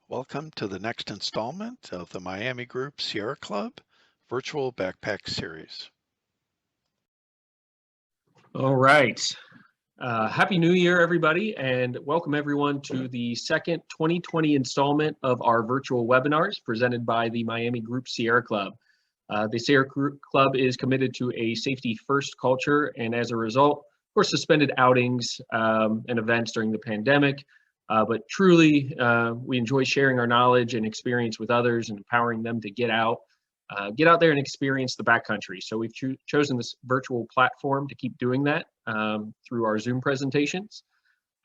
Welcome to the next installment of the Miami Group Sierra Club Virtual Backpack Series. All right. Happy New Year, everybody, and welcome everyone to the second 2020 installment of our virtual webinars presented by the Miami Group Sierra Club. The Sierra Group Club is committed to a safety-first culture, and as a result, of course, suspended outings and events during the pandemic. But truly, we enjoy sharing our knowledge and experience with others and empowering them to get out there and experience the backcountry. So we've chosen this virtual platform to keep doing that through our Zoom presentations.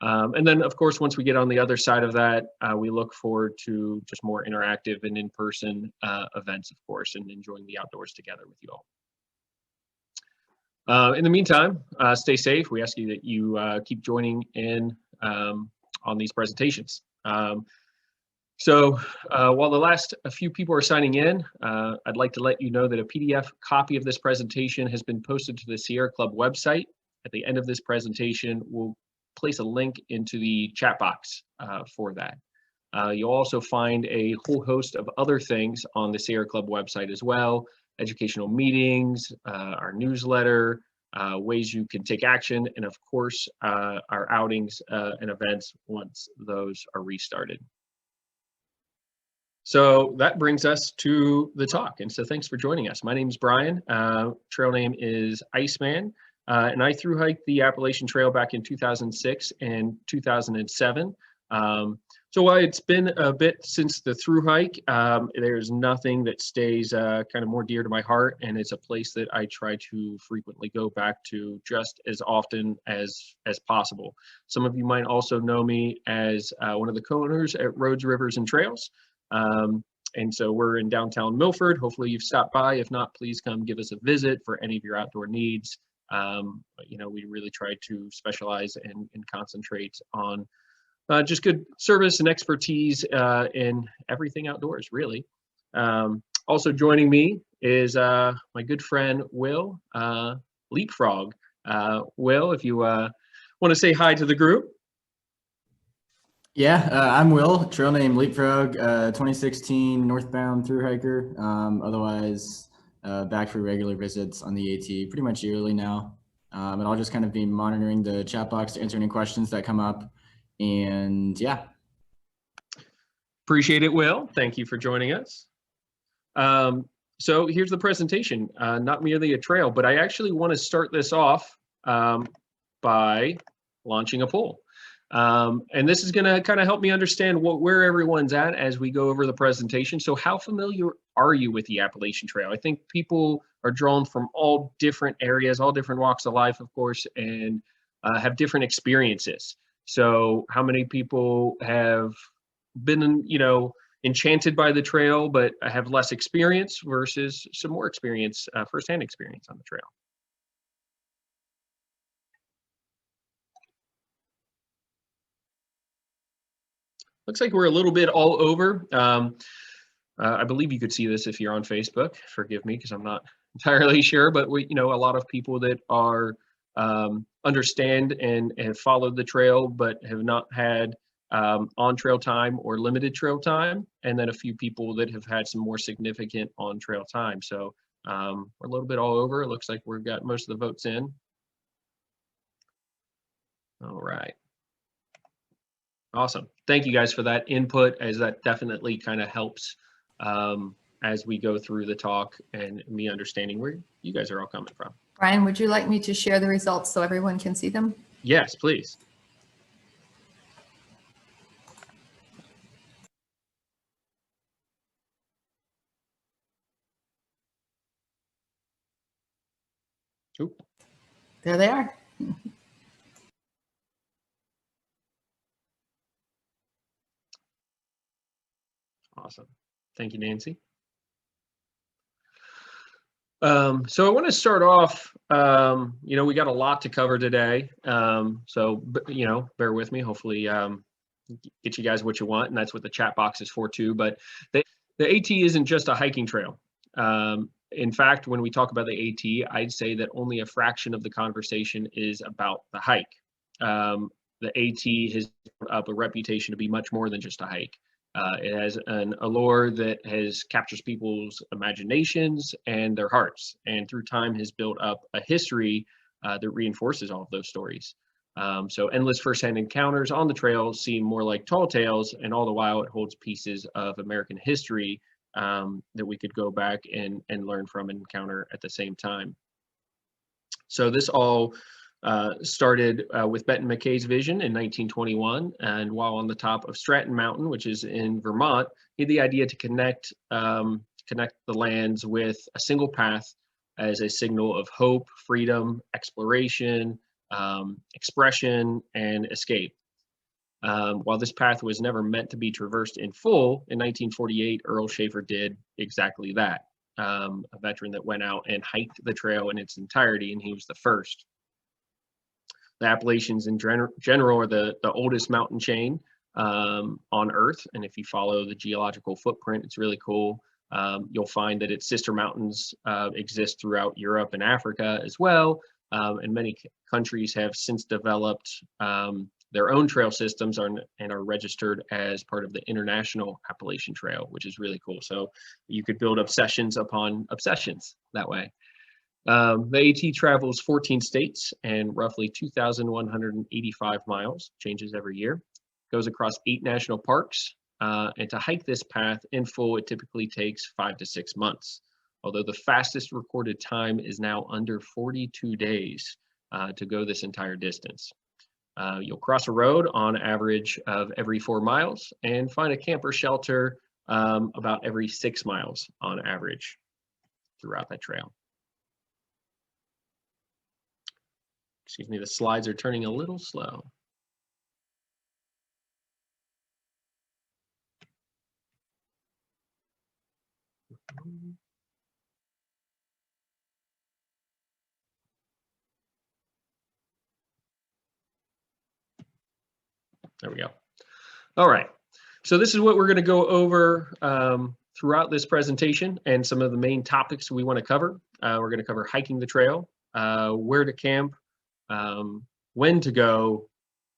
And then, of course, once we get on the other side of that, we look forward to just more interactive and in-person events, of course, and enjoying the outdoors together with you all. In the meantime, stay safe. We ask you that you keep joining in on these presentations. So while a few people are signing in, I'd like to let you know that a PDF copy of this presentation has been posted to the Sierra Club website. At the end of this presentation, we'll place a link into the chat box for that. You'll also find a whole host of other things on the Sierra Club website as well: educational meetings, our newsletter, ways you can take action, and of course, our outings and events once those are restarted. So that brings us to the talk, and so thanks for joining us. My name is Bryan, trail name is Iceman, and I thru hiked the Appalachian Trail back in 2006 and 2007. So while it's been a bit since the thru hike, there's nothing that stays kind of more dear to my heart, and it's a place that I try to frequently go back to just as often as possible. Some of you might also know me as one of the co-owners at Roads, Rivers, and Trails. And so we're in downtown Milford. Hopefully you've stopped by. If not, please come give us a visit for any of your outdoor needs. You know, we really try to specialize and concentrate on just good service and expertise in everything outdoors, really. Also joining me is my good friend, Will Leapfrog. Will, if you want to say hi to the group. Yeah, I'm Will, trail name Leapfrog, 2016 northbound thru hiker, otherwise back for regular visits on the AT pretty much yearly now. And I'll just kind of be monitoring the chat box to answer any questions that come up. And yeah. Appreciate it, Will. Thank you for joining us. So here's the presentation, not merely a trail, but I actually want to start this off by launching a poll. And this is going to kind of help me understand where everyone's at as we go over the presentation. So how familiar are you with the Appalachian Trail? I think people are drawn from all different areas, all different walks of life, of course, and have different experiences. So how many people have been, you know, enchanted by the trail, but have less experience versus some more experience, firsthand experience on the trail? Looks like we're a little bit all over. I believe you could see this if you're on Facebook. Forgive me, because I'm not entirely sure, but we, you know, a lot of people that are understand and have followed the trail, but have not had on-trail time or limited trail time, and then a few people that have had some more significant on-trail time. So we're a little bit all over. It looks like we've got most of the votes in. All right. Awesome. Thank you guys for that input, as that definitely kind of helps as we go through the talk and me understanding where you guys are all coming from. Bryan, would you like me to share the results so everyone can see them? Yes, please. Ooh. There they are. Awesome. Thank you, Nancy. So I want to start off, you know, we got a lot to cover today. So, you know, bear with me. Hopefully get you guys what you want, and that's what the chat box is for too. But the AT isn't just a hiking trail. In fact, when we talk about the AT, I'd say that only a fraction of the conversation is about the hike. The AT has built up a reputation to be much more than just a hike. It has an allure that captures people's imaginations and their hearts, and through time has built up a history that reinforces all of those stories. So endless firsthand encounters on the trail seem more like tall tales, and all the while it holds pieces of American history that we could go back and learn from and encounter at the same time. So this all started with Benton McKay's vision in 1921, and while on the top of Stratton Mountain, which is in Vermont, he had the idea to connect the lands with a single path as a signal of hope, freedom, exploration, expression, and escape. While this path was never meant to be traversed in full, in 1948, Earl Schaefer did exactly that. A veteran that went out and hiked the trail in its entirety, and he was the first. The Appalachians in general are the oldest mountain chain on Earth, and if you follow the geological footprint, it's really cool. You'll find that its sister mountains exist throughout Europe and Africa as well, and many countries have since developed their own trail systems and are registered as part of the International Appalachian Trail, which is really cool. So you could build obsessions upon obsessions that way. The AT travels 14 states and roughly 2,185 miles, changes every year, goes across 8 national parks, and to hike this path in full, it typically takes 5 to 6 months, although the fastest recorded time is now under 42 days to go this entire distance. You'll cross a road on average of every 4 miles and find a camper shelter about every 6 miles on average throughout that trail. Excuse me, the slides are turning a little slow. There we go. All right. So this is what we're going to go over throughout this presentation and some of the main topics we want to cover. We're going to cover hiking the trail, where to camp, when to go,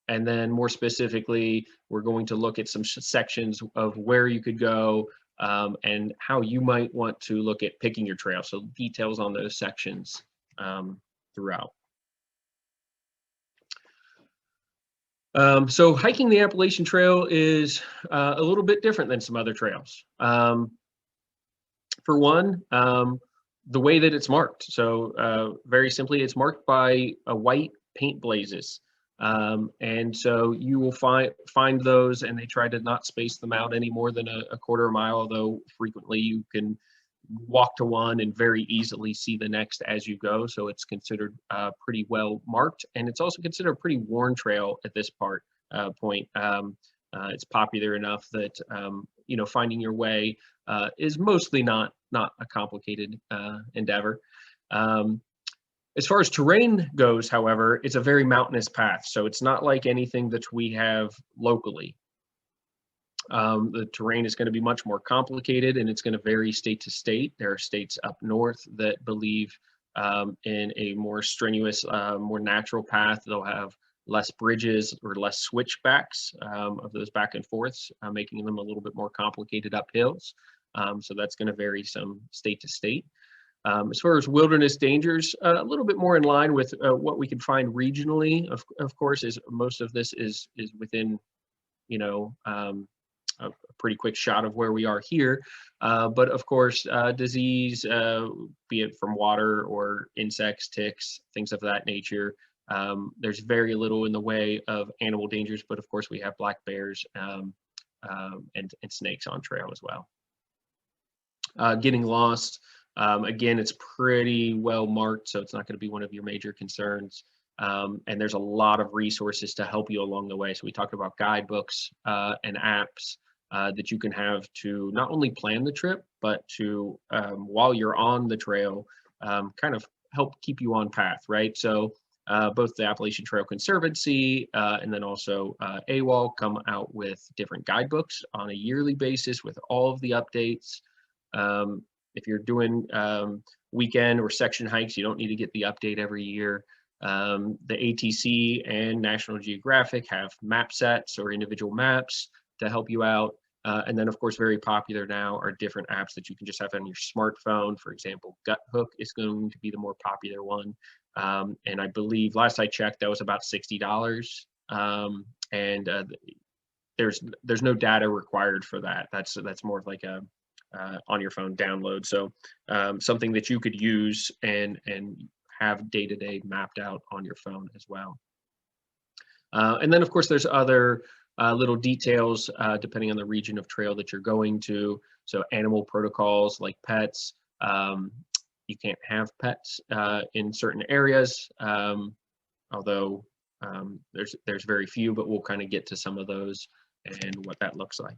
and then more specifically, we're going to look at some sections of where you could go and how you might want to look at picking your trail. So details on those sections throughout. So hiking the Appalachian Trail is a little bit different than some other trails. For one, the way that it's marked. So very simply, it's marked by a white paint blazes. And so you will find those, and they try to not space them out any more than a quarter mile, although frequently you can walk to one and very easily see the next as you go. So it's considered pretty well marked, and it's also considered a pretty worn trail at this point. It's popular enough that you know, finding your way is mostly not a complicated endeavor. As far as terrain goes, however, it's a very mountainous path, so it's not like anything that we have locally. The terrain is going to be much more complicated, and it's going to vary state to state. There are states up north that believe in a more strenuous, more natural path. They'll have less bridges or less switchbacks of those back and forths, making them a little bit more complicated uphills. So that's going to vary some state to state. As far as wilderness dangers, a little bit more in line with what we can find regionally. Of course, is most of this is within, you know, a pretty quick shot of where we are here. But of course, disease, be it from water or insects, ticks, things of that nature. There's very little in the way of animal dangers, but of course we have black bears and snakes on trail as well. Getting lost, again, it's pretty well marked, so it's not going to be one of your major concerns. And there's a lot of resources to help you along the way. So we talked about guidebooks and apps that you can have to not only plan the trip, but to, while you're on the trail, kind of help keep you on path, right? So both the Appalachian Trail Conservancy and then also AWOL come out with different guidebooks on a yearly basis with all of the updates. If you're doing weekend or section hikes, you don't need to get the update every year. The ATC and National Geographic have map sets or individual maps to help you out. And then, of course, very popular now are different apps that you can just have on your smartphone. For example, Gut Hook is going to be the more popular one. And I believe last I checked, that was about $60. And there's no data required for that. That's more of like a on your phone download. So something that you could use and have day-to-day mapped out on your phone as well. And then, of course, there's other little details depending on the region of trail that you're going to. So animal protocols like pets. You can't have pets in certain areas, although there's very few, but we'll kind of get to some of those and what that looks like.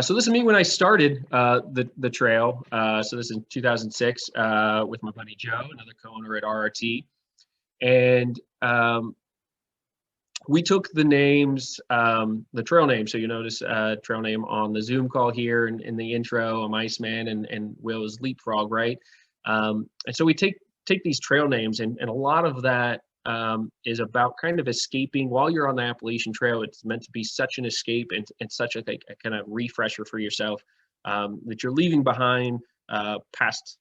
So this is me when I started the trail. So this is 2006 with my buddy Joe, another co-owner at RRT. And we took the names, the trail name. So you notice trail name on the Zoom call here and in the intro. I'm Iceman and Will is Leapfrog, right? And so we take these trail names, and a lot of that is about kind of escaping while you're on the Appalachian Trail. It's meant to be such an escape and such a kind of refresher for yourself that you're leaving behind past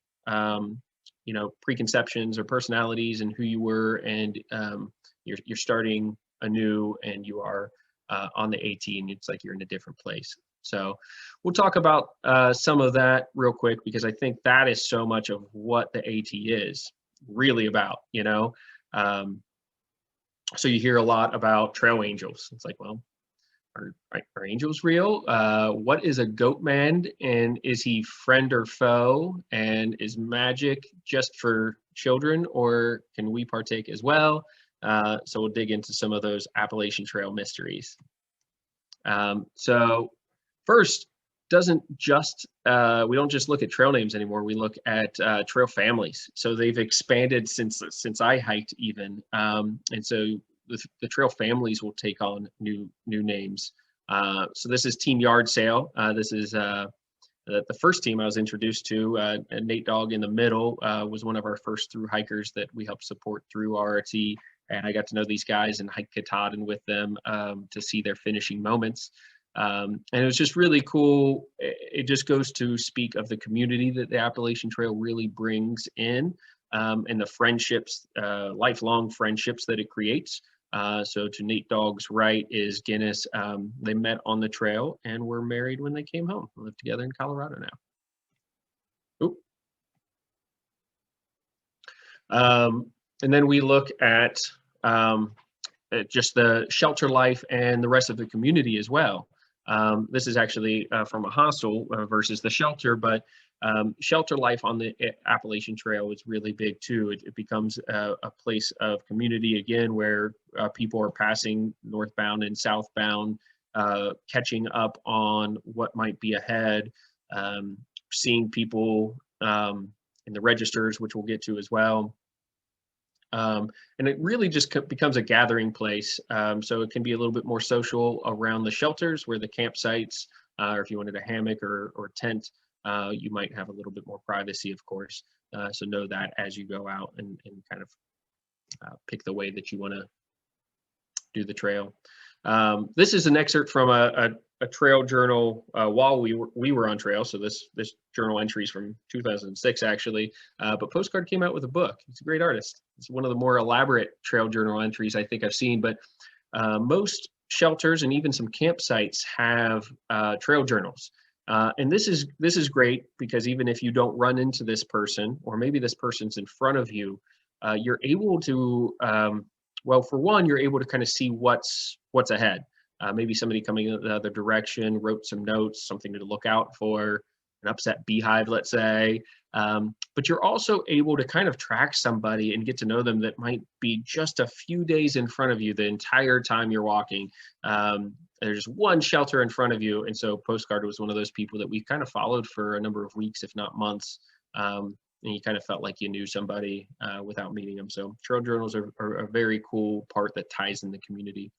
preconceptions or personalities and who you were, and you're starting anew, and you are on the AT, and it's like you're in a different place. So we'll talk about some of that real quick, because I think that is so much of what the AT is really about, so you hear a lot about trail angels. It's like, well, are angels real? What is a goat man, and is he friend or foe? And is magic just for children, or can we partake as well? So we'll dig into some of those Appalachian Trail mysteries. So first, we don't just look at trail names anymore. We look at trail families. So they've expanded since I hiked even. And so the trail families will take on new names. So this is Team Yard Sale. This is the first team I was introduced to. And Nate Dogg in the middle was one of our first through hikers that we helped support through RRT. And I got to know these guys and hike Katahdin with them to see their finishing moments. And it was just really cool. It just goes to speak of the community that the Appalachian Trail really brings in, and the friendships, lifelong friendships that it creates. So to Nate Dogg's right is Guinness. They met on the trail and were married when they came home. They live together in Colorado now. Oop. And then we look at just the shelter life and the rest of the community as well. This is actually from a hostel versus the shelter, but shelter life on the Appalachian Trail is really big too. It becomes a place of community again, where people are passing northbound and southbound, catching up on what might be ahead, seeing people in the registers, which we'll get to as well. And it really just becomes a gathering place. So it can be a little bit more social around the shelters, where the campsites, or if you wanted a hammock or tent, you might have a little bit more privacy, of course. So know that as you go out and kind of pick the way that you want to do the trail. This is an excerpt from a trail journal while we were on trail. So this journal entry is from 2006 actually, but Postcard came out with a book. He's a great artist. It's one of the more elaborate trail journal entries I think I've seen, but most shelters and even some campsites have trail journals. And this is great, because even if you don't run into this person, or maybe this person's in front of you, you're able to, well, for one, you're able to kind of see what's ahead. Maybe somebody coming in the other direction wrote some notes, something to look out for, an upset beehive, let's say. But you're also able to kind of track somebody and get to know them that might be just a few days in front of you the entire time you're walking. There's one shelter in front of you. And so Postcard was one of those people that we kind of followed for a number of weeks, if not months. And you kind of felt like you knew somebody without meeting them. So trail journals are a very cool part that ties in the community.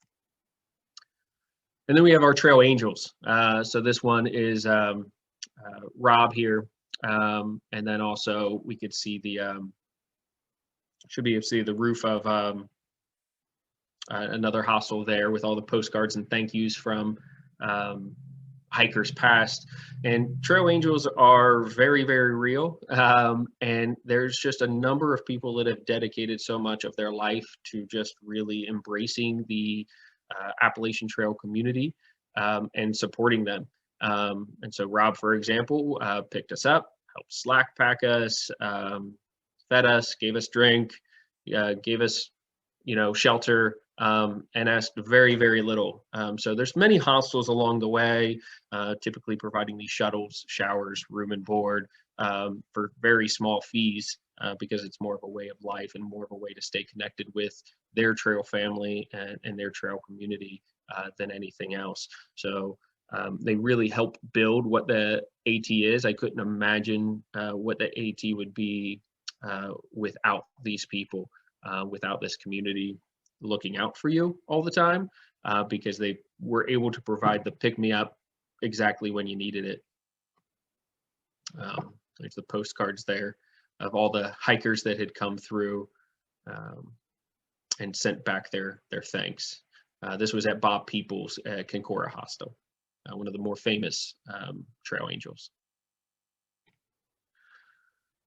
And then we have our trail angels. So this one is Rob here. And then also we could see the, should be able to see the roof of another hostel there with all the postcards and thank yous from hikers past. And trail angels are very, very real. And there's just a number of people that have dedicated so much of their life to just really embracing the Appalachian Trail community and supporting them. And so Rob, for example, picked us up, helped slack pack us, fed us, gave us drink, gave us, shelter, and asked very, very little. So there's many hostels along the way, typically providing these shuttles, showers, room and board for very small fees because it's more of a way of life and more of a way to stay connected with their trail family and their trail community than anything else. So they really help build what the AT is. I couldn't imagine what the AT would be without these people, without this community looking out for you all the time, because they were able to provide the pick-me-up exactly when you needed it. There's the postcards there of all the hikers that had come through and sent back their thanks. This was at Bob Peoples at Kincora Hostel, one of the more famous trail angels.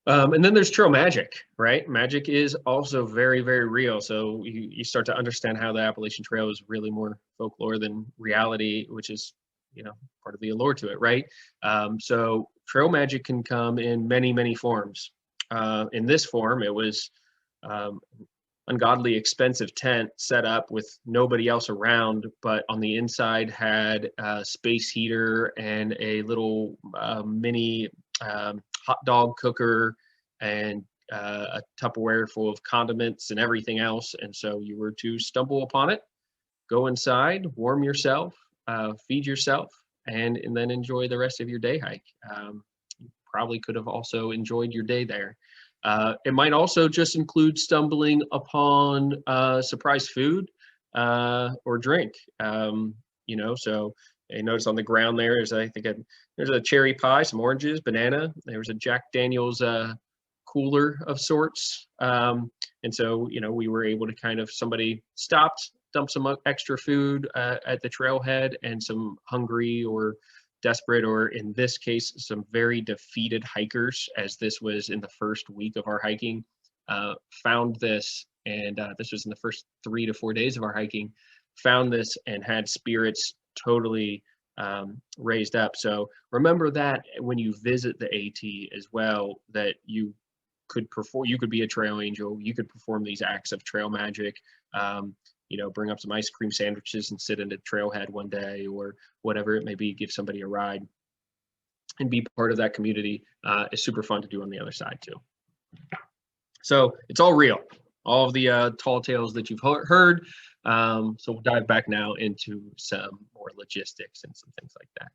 And then there's trail magic, right? Magic is also very, very real. So you start to understand how the Appalachian Trail is really more folklore than reality, which is, part of the allure to it, right? So trail magic can come in many, many forms. In this form, it was ungodly expensive tent set up with nobody else around, but on the inside had a space heater and a little mini hot dog cooker and a Tupperware full of condiments and everything else. And so you were to stumble upon it, go inside, warm yourself, feed yourself, and then enjoy the rest of your day hike. You probably could have also enjoyed your day there. It might also just include stumbling upon surprise food or drink. So I noticed on the ground there's a cherry pie, some oranges, banana. There was a Jack Daniel's cooler of sorts. And so, we were able to somebody stopped, dumped some extra food at the trailhead, and some hungry or desperate, or in this case, some very defeated hikers, as this was in the first week of our hiking, found this. And this was in the first 3 to 4 days of our hiking, found this and had spirits totally raised up. So remember that when you visit the AT as well, that you could be a trail angel, you could perform these acts of trail magic, bring up some ice cream sandwiches and sit in a trailhead one day, or whatever it may be, give somebody a ride and be part of that community. Is super fun to do on the other side too. So it's all real, all of the tall tales that you've heard. So we'll dive back now into some more logistics and some things like that.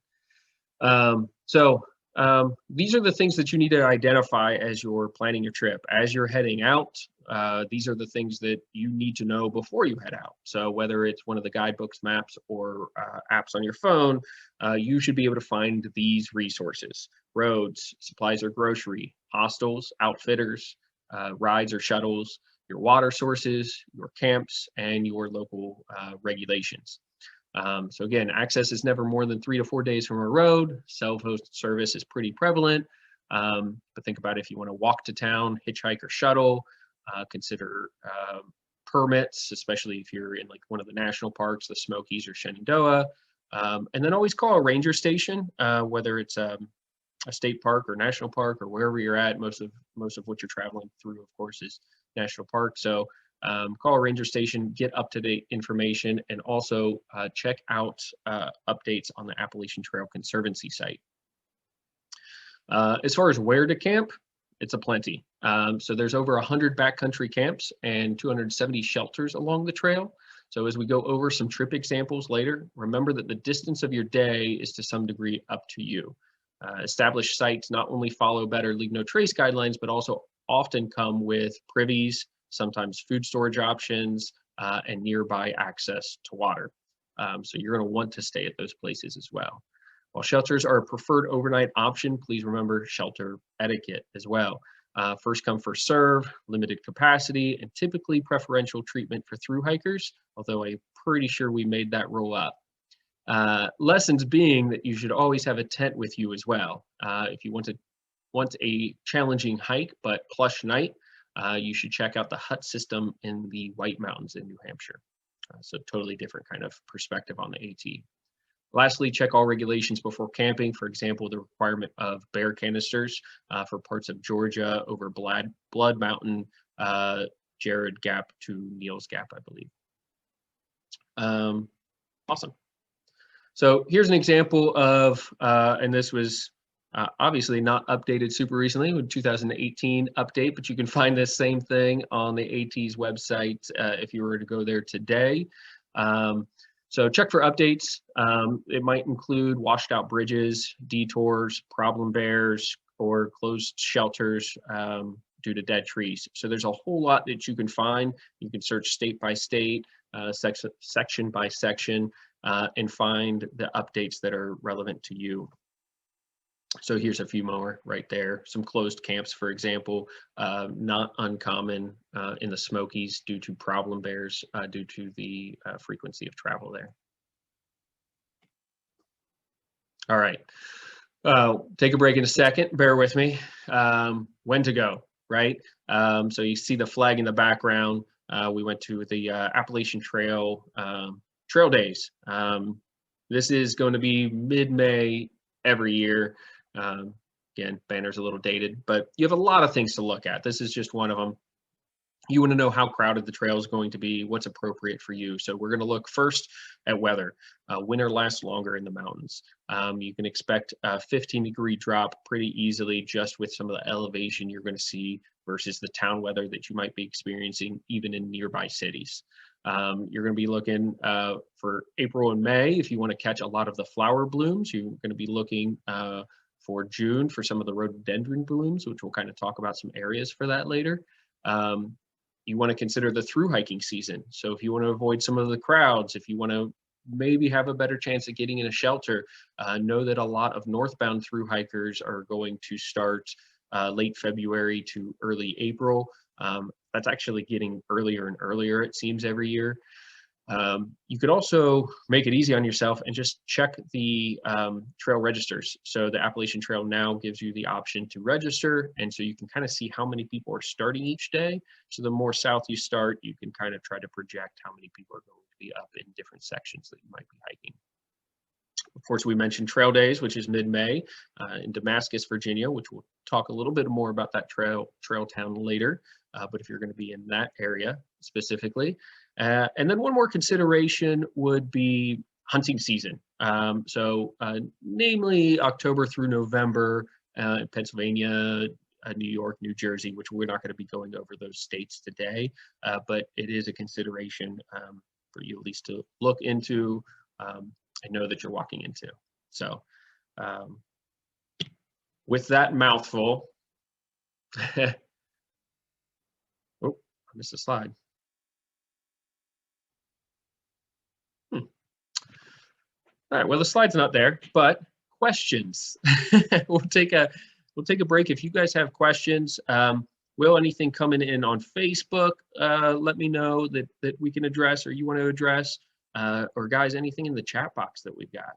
These are the things that you need to identify as you're planning your trip. As you're heading out, these are the things that you need to know before you head out. So whether it's one of the guidebooks, maps, or apps on your phone, you should be able to find these resources: roads, supplies or grocery, hostels, outfitters, rides or shuttles, your water sources, your camps, and your local regulations. So again, access is never more than 3 to 4 days from a road. Self-host service is pretty prevalent, but think about if you want to walk to town, hitchhike or shuttle. Consider permits, especially if you're in like one of the national parks, the Smokies or Shenandoah. And then always call a ranger station, whether it's a state park or national park or wherever you're at. Most of what you're traveling through, of course, is national park. So call a ranger station, get up-to-date information, and also check out updates on the Appalachian Trail Conservancy site. As far as where to camp, it's aplenty. So there's over 100 backcountry camps and 270 shelters along the trail. So as we go over some trip examples later, remember that the distance of your day is to some degree up to you. Established sites not only follow better leave no trace guidelines, but also often come with privies, sometimes food storage options, and nearby access to water. So you're going to want to stay at those places as well. While shelters are a preferred overnight option, please remember shelter etiquette as well. first come, first serve, limited capacity, and typically preferential treatment for through hikers, although I'm pretty sure we made that roll up. Lessons being that you should always have a tent with you as well. If you want a challenging hike but plush night, you should check out the hut system in the White Mountains in New Hampshire. So totally different kind of perspective on the AT. Lastly, check all regulations before camping. For example, the requirement of bear canisters for parts of Georgia over Blood Mountain, Jared Gap to Neal's Gap, I believe. Awesome. So here's an example of, and this was obviously not updated super recently with 2018 update, but you can find this same thing on the AT's website if you were to go there today. So check for updates. It might include washed out bridges, detours, problem bears, or closed shelters due to dead trees. So there's a whole lot that you can find. You can search state by state, section by section, and find the updates that are relevant to you. So here's a few more right there. Some closed camps, for example, not uncommon in the Smokies due to problem bears, due to the frequency of travel there. All right, take a break in a second, bear with me. When to go, right? So you see the flag in the background. We went to the Appalachian Trail trail days. This is going to be mid-May every year. Again, banner's a little dated, but you have a lot of things to look at. This is just one of them. You want to know how crowded the trail is going to be, what's appropriate for you. So we're going to look first at weather. Winter lasts longer in the mountains. You can expect a 15-degree drop pretty easily just with some of the elevation you're going to see versus the town weather that you might be experiencing even in nearby cities. You're going to be looking for April and May if you want to catch a lot of the flower blooms. You're going to be looking for June for some of the rhododendron blooms, which we'll kind of talk about some areas for that later. You want to consider the through hiking season. So if you want to avoid some of the crowds, if you want to maybe have a better chance of getting in a shelter, know that a lot of northbound through hikers are going to start late February to early April. That's actually getting earlier and earlier, it seems, every year. You could also make it easy on yourself and just check the trail registers. So the Appalachian Trail now gives you the option to register, and so you can kind of see how many people are starting each day. So the more south you start, you can kind of try to project how many people are going to be up in different sections that you might be hiking. Of course, we mentioned Trail Days, which is mid-May in Damascus, Virginia, which we'll talk a little bit more about that trail town later. But if you're going to be in that area specifically. And then one more consideration would be hunting season. Namely October through November, Pennsylvania, New York, New Jersey, which we're not going to be going over those states today, but it is a consideration for you at least to look into and know that you're walking into. So with that mouthful, oh, I missed a slide. All right, well, the slide's not there, but questions. We'll take a break. If you guys have questions, will anything coming in on Facebook, let me know that we can address or you want to address, or guys, anything in the chat box that we've got.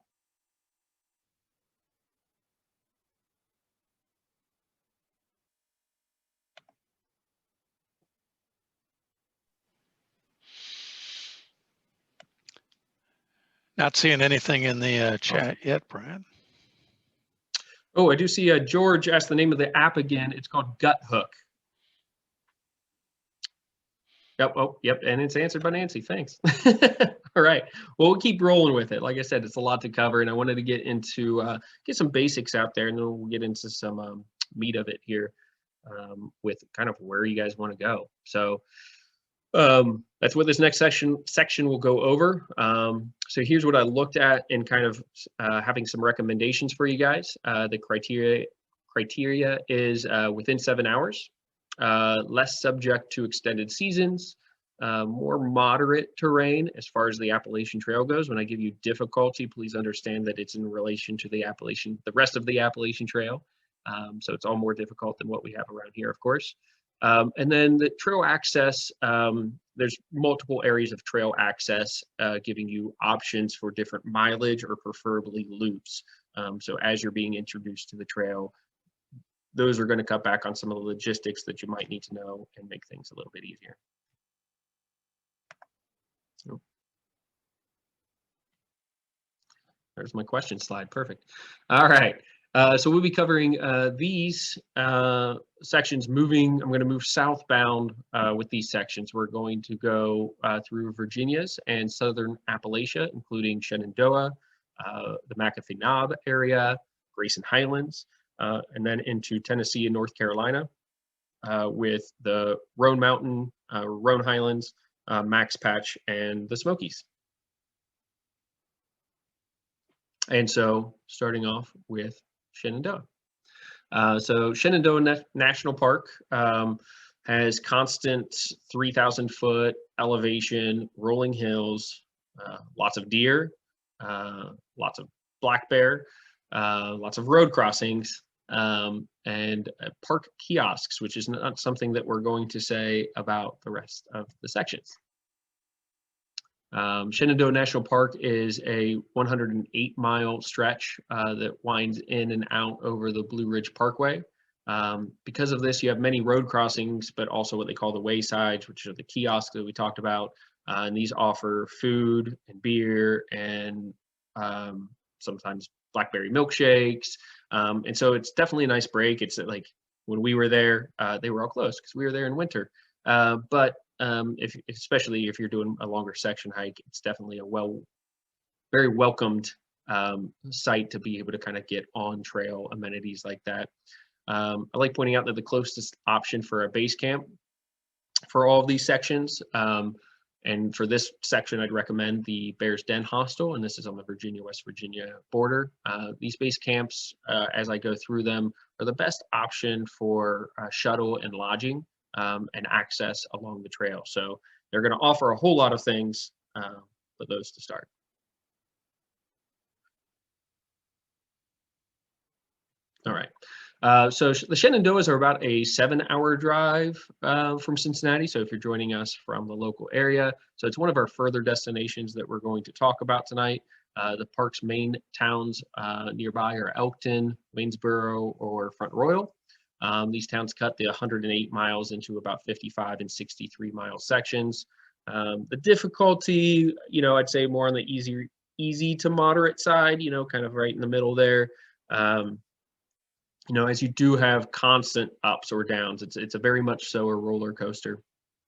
Not seeing anything in the chat yet, Bryan. Oh, I do see George asked the name of the app again. It's called Gut Hook. Yep. Oh, yep. And it's answered by Nancy. Thanks. All right. Well, we'll keep rolling with it. Like I said, it's a lot to cover, and I wanted to get into get some basics out there, and then we'll get into some meat of it here with kind of where you guys want to go. So that's what this next section will go over. So here's what I looked at and kind of having some recommendations for you guys. The criteria is within 7 hours, less subject to extended seasons, more moderate terrain as far as the Appalachian Trail goes. When I give you difficulty, please understand that it's in relation to the rest of the Appalachian Trail. So it's all more difficult than what we have around here, of course. And then the trail access, there's multiple areas of trail access giving you options for different mileage or preferably loops. So as you're being introduced to the trail, those are going to cut back on some of the logistics that you might need to know and make things a little bit easier. So, there's my question slide. Perfect. All right. So we'll be covering these sections moving. I'm going to move southbound with these sections. We're going to go through Virginia's and southern Appalachia, including Shenandoah, the McAfee Knob area, Grayson Highlands, and then into Tennessee and North Carolina with the Roan Mountain, Roan Highlands, Max Patch, and the Smokies. And so starting off with Shenandoah. So Shenandoah National Park has constant 3,000 foot elevation, rolling hills, lots of deer, lots of black bear, lots of road crossings, and park kiosks, which is not something that we're going to say about the rest of the sections. Shenandoah National Park is a 108-mile stretch that winds in and out over the Blue Ridge Parkway. Because of this, you have many road crossings, but also what they call the waysides, which are the kiosks that we talked about. And these offer food and beer and sometimes blackberry milkshakes. And so it's definitely a nice break. It's like when we were there, they were all closed because we were there in winter. But especially if you're doing a longer section hike, it's definitely a very welcomed site to be able to kind of get on trail amenities like that. I like pointing out that the closest option for a base camp for all of these sections, and for this section, I'd recommend the Bears Den Hostel, and this is on the Virginia-West Virginia border. These base camps, as I go through them, are the best option for shuttle and lodging. And access along the trail. So they're going to offer a whole lot of things, but those to start. All right. So the Shenandoahs are about a 7-hour drive from Cincinnati. So if you're joining us from the local area, so it's one of our further destinations that we're going to talk about tonight. The park's main towns nearby are Elkton, Waynesboro, or Front Royal. These towns cut the 108 miles into about 55 and 63 mile sections. The difficulty, I'd say more on the easy to moderate side, kind of right in the middle there. As you do have constant ups or downs, it's a very much so a roller coaster.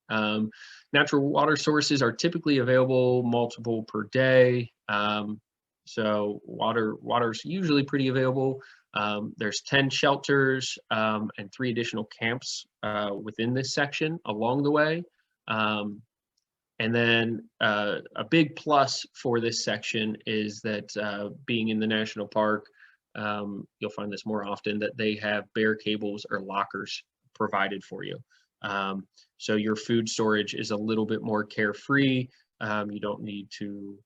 Natural water sources are typically available multiple per day. So water's usually pretty available. There's 10 shelters and 3 additional camps within this section along the way. And then a big plus for this section is that being in the national park, you'll find this more often, that they have bare cables or lockers provided for you. So your food storage is a little bit more carefree. You don't need to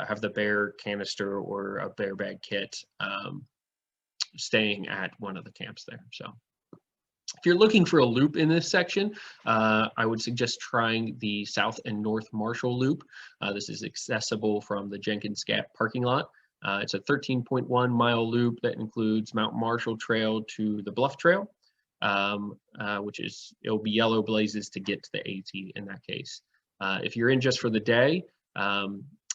have the bear canister or a bear bag kit staying at one of the camps there. So if you're looking for a loop in this section, I would suggest trying the South and North Marshall loop. This is accessible from the Jenkins Gap parking lot. It's a 13.1 mile loop that includes Mount Marshall Trail to the Bluff Trail, which it'll be yellow blazes to get to the AT in that case. If you're in just for the day,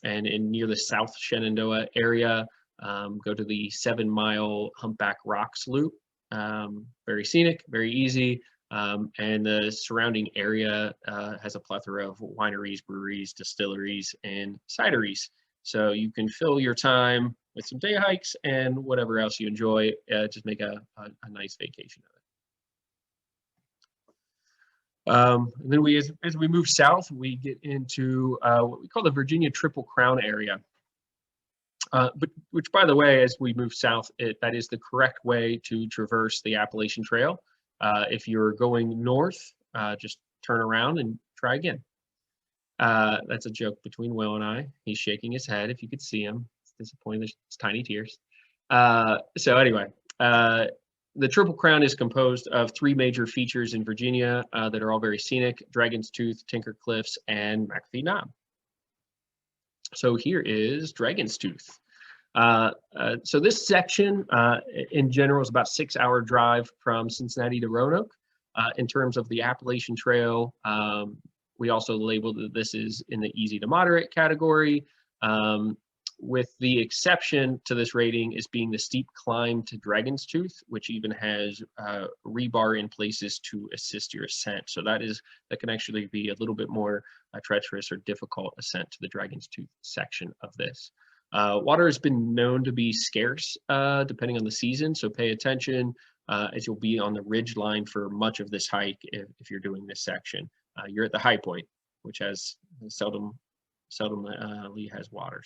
and near the South Shenandoah area, go to the 7-mile Humpback Rocks loop. Very scenic, very easy, and the surrounding area has a plethora of wineries, breweries, distilleries, and cideries. So you can fill your time with some day hikes and whatever else you enjoy. Just make a nice vacation of it. And then as we move south, we get into what we call the Virginia Triple Crown area. But which, by the way, as we move south, that is the correct way to traverse the Appalachian Trail. If you're going north, just turn around and try again. That's a joke between Will and I. He's shaking his head. If you could see him, it's disappointing. There's tiny tears. So anyway, The Triple Crown is composed of 3 major features in Virginia that are all very scenic: Dragon's Tooth, Tinker Cliffs, and McAfee Knob. So here is Dragon's Tooth. So this section in general is about 6-hour drive from Cincinnati to Roanoke. In terms of the Appalachian Trail, we also labeled that this is in the easy to moderate category, with the exception to this rating is being the steep climb to Dragon's Tooth, which even has rebar in places to assist your ascent. So that can actually be a little bit more treacherous or difficult ascent to the Dragon's Tooth section of this. Water has been known to be scarce depending on the season, so pay attention as you'll be on the ridge line for much of this hike if you're doing this section. You're at the high point, which has seldomly has water.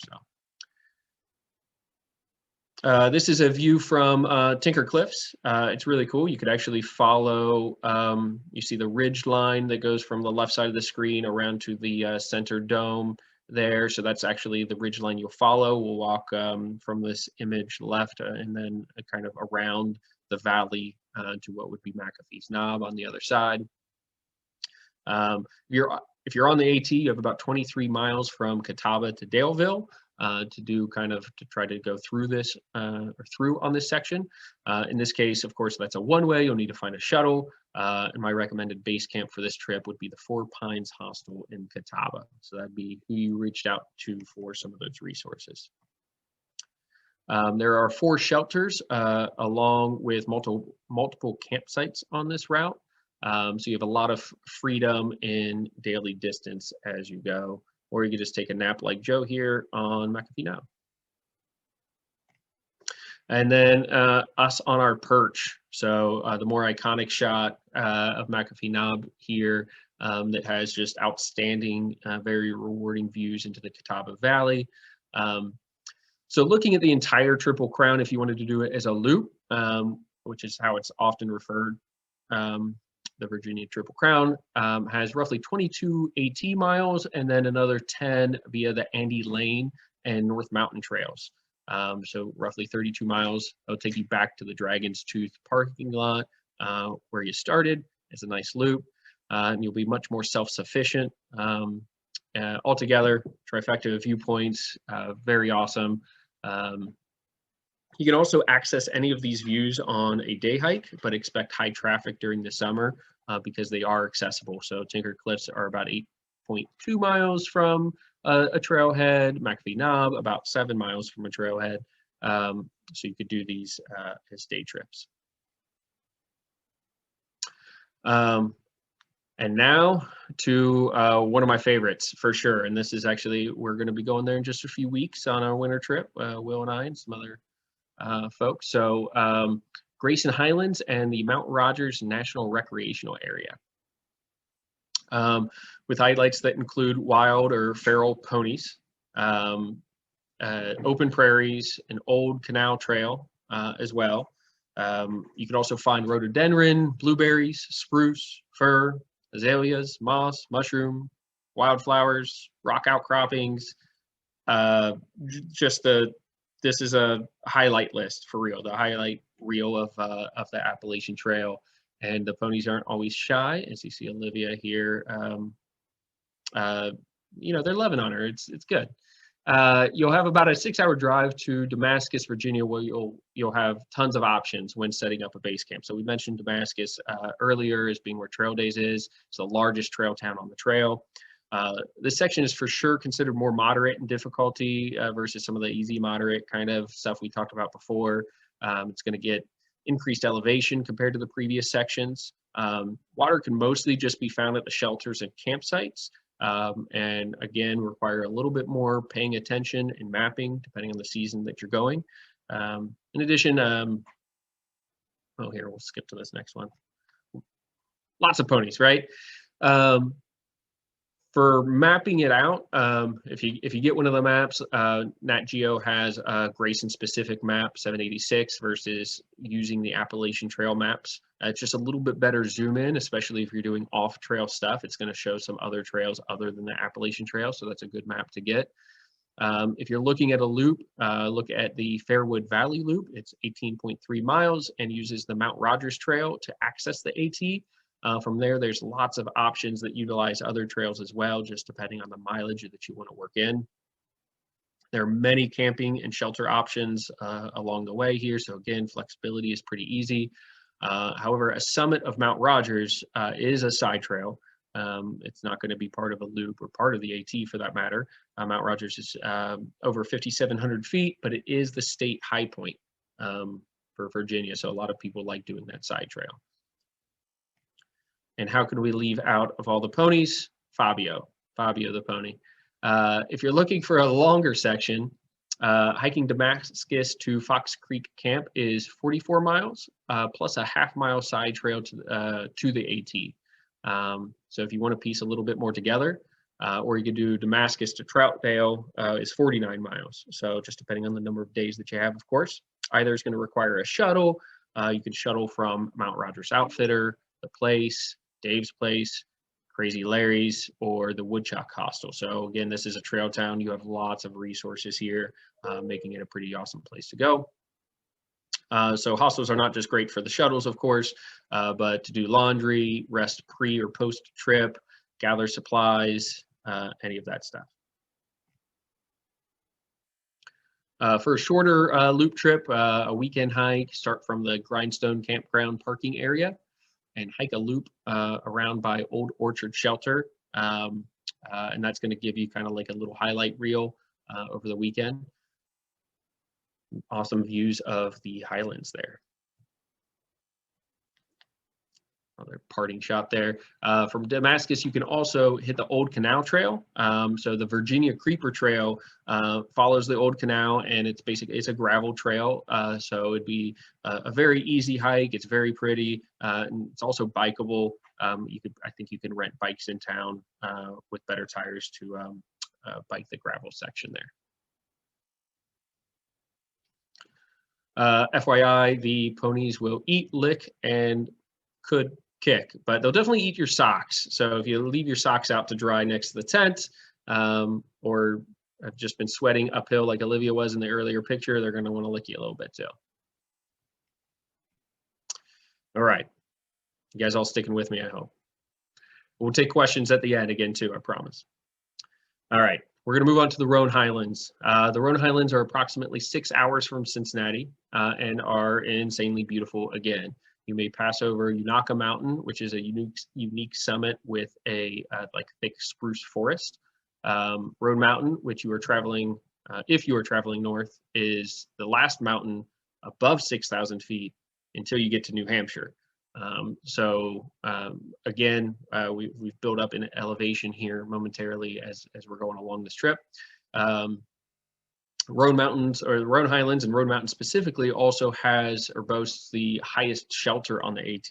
So this is a view from Tinker Cliffs. It's really cool. You could actually follow, you see the ridge line that goes from the left side of the screen around to the center dome there. So that's actually the ridge line you'll follow. We'll walk from this image left and then kind of around the valley to what would be McAfee's Knob on the other side. If you're on the AT, you have about 23 miles from Catawba to Daleville to try to go through this or through on this section. In this case, of course, that's a one-way. You'll need to find a shuttle. And my recommended base camp for this trip would be the Four Pines Hostel in Catawba. So that'd be who you reached out to for some of those resources. There are 4 shelters along with multiple campsites on this route. So you have a lot of freedom in daily distance as you go, or you could just take a nap like Joe here on McAfee Knob. And then us on our perch. So the more iconic shot of McAfee Knob here that has just outstanding, very rewarding views into the Catawba Valley. So looking at the entire Triple Crown, if you wanted to do it as a loop, which is how it's often referred, the Virginia Triple Crown has roughly 22 AT miles and then another 10 via the Andy Lane and North Mountain trails. So roughly 32 miles. That'll take you back to the Dragon's Tooth parking lot where you started. It's a nice loop, and you'll be much more self-sufficient. Altogether, trifecta of viewpoints, very awesome. You can also access any of these views on a day hike, but expect high traffic during the summer because they are accessible. So Tinker Cliffs are about 8.2 miles from a trailhead, McAfee Knob about 7 miles from a trailhead. So you could do these as day trips. And now to one of my favorites for sure. And this is actually, we're going to be going there in just a few weeks on our winter trip, Will and I and some other folks. So Grayson Highlands and the Mount Rogers National Recreational Area. With highlights that include wild or feral ponies, open prairies, an old canal trail as well. You can also find rhododendron, blueberries, spruce, fir, azaleas, moss, mushroom, wildflowers, rock outcroppings. This is a highlight list for real, the highlight reel of the Appalachian Trail. And the ponies aren't always shy, as you see Olivia here. You know, they're loving on her. It's good. You'll have about a 6-hour drive to Damascus, Virginia, where you'll have tons of options when setting up a base camp. So we mentioned Damascus earlier as being where Trail Days is. It's the largest trail town on the trail. This section is for sure considered more moderate in difficulty versus some of the easy moderate kind of stuff we talked about before. It's going to get increased elevation compared to the previous sections. Water can mostly just be found at the shelters and campsites. And again, require a little bit more paying attention and mapping depending on the season that you're going. In addition, here, we'll skip to this next one. Lots of ponies, right? For mapping it out, if you get one of the maps, Nat Geo has a Grayson-specific map, 786, versus using the Appalachian Trail maps. It's just a little bit better zoom in, especially if you're doing off-trail stuff. It's going to show some other trails other than the Appalachian Trail, so that's a good map to get. If you're looking at a loop, look at the Fairwood Valley Loop. It's 18.3 miles and uses the Mount Rogers Trail to access the AT. From there, there's lots of options that utilize other trails as well, just depending on the mileage that you want to work in. There are many camping and shelter options along the way here. So again, flexibility is pretty easy. However, a summit of Mount Rogers is a side trail. It's not going to be part of a loop or part of the AT for that matter. Mount Rogers is over 5,700 feet, but it is the state high point for Virginia. So a lot of people like doing that side trail. And how can we leave out of all the ponies? Fabio the pony. If you're looking for a longer section, hiking Damascus to Fox Creek Camp is 44 miles, plus a half-mile side trail to the AT. So if you want to piece a little bit more together, or you could do Damascus to Troutdale is 49 miles. So just depending on the number of days that you have, of course. Either is going to require a shuttle. You could shuttle from Mount Rogers Outfitter, The Place, Dave's Place, Crazy Larry's, or the Woodchuck Hostel. So again, this is a trail town. You have lots of resources here, making it a pretty awesome place to go. So hostels are not just great for the shuttles, of course, but to do laundry, rest pre or post trip, gather supplies, any of that stuff. For a shorter loop trip, a weekend hike, start from the Grindstone Campground parking area and hike a loop around by Old Orchard Shelter. And that's going to give you kind of like a little highlight reel over the weekend. Awesome views of the highlands there. Another parting shot there. From Damascus, you can also hit the Old Canal Trail. So the Virginia Creeper Trail follows the Old Canal, and it's a gravel trail. So it'd be a very easy hike. It's very pretty. And it's also bikeable. I think you can rent bikes in town with better tires to bike the gravel section there. FYI, the ponies will eat, lick, and could kick, but they'll definitely eat your socks. So if you leave your socks out to dry next to the tent, or have just been sweating uphill like Olivia was in the earlier picture, they're going to want to lick you a little bit too. All right. You guys all sticking with me, I hope. We'll take questions at the end again too, I promise. All right. We're going to move on to the Roan Highlands. The Roan Highlands are approximately 6 hours from Cincinnati and are insanely beautiful again. You may pass over Unaka Mountain, which is a unique summit with a like thick spruce forest. Roan Mountain, which you are traveling, if you are traveling north, is the last mountain above 6,000 feet until you get to New Hampshire. Again, we've built up an elevation here momentarily as we're going along this trip. Roan Mountains, or the Roan Highlands and Roan Mountain specifically, also has or boasts the highest shelter on the AT.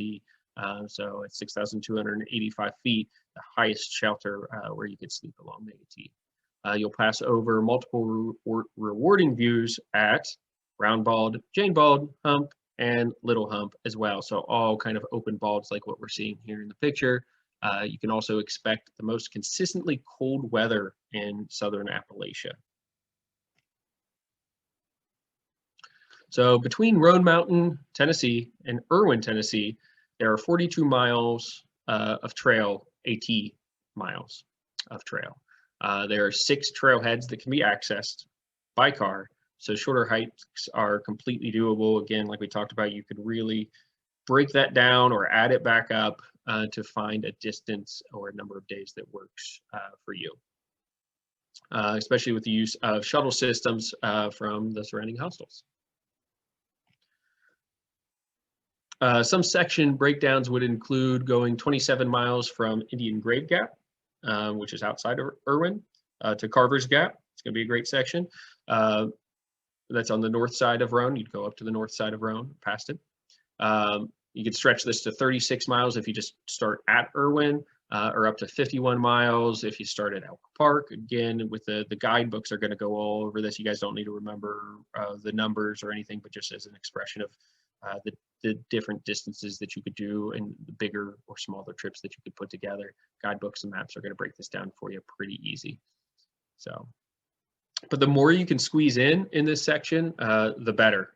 So at 6,285 feet, the highest shelter where you could sleep along the AT. You'll pass over multiple rewarding views at Round Bald, Jane Bald, Hump, and Little Hump as well. So all kind of open balds like what we're seeing here in the picture. You can also expect the most consistently cold weather in southern Appalachia. So between Roan Mountain, Tennessee, and Irwin, Tennessee, there are 42 miles of trail, AT miles of trail. There are 6 trailheads that can be accessed by car. So shorter hikes are completely doable. Again, like we talked about, you could really break that down or add it back up to find a distance or a number of days that works for you, especially with the use of shuttle systems from the surrounding hostels. Some section breakdowns would include going 27 miles from Indian Grave Gap, which is outside of Irwin, to Carver's Gap. It's going to be a great section. That's on the north side of Roan. You'd go up to the north side of Roan, past it. You could stretch this to 36 miles if you just start at Irwin, or up to 51 miles if you start at Elk Park. Again, with the guidebooks are going to go all over this. You guys don't need to remember the numbers or anything, but just as an expression of the different distances that you could do and the bigger or smaller trips that you could put together. Guidebooks and maps are going to break this down for you pretty easy. So But the more you can squeeze in this section, the better.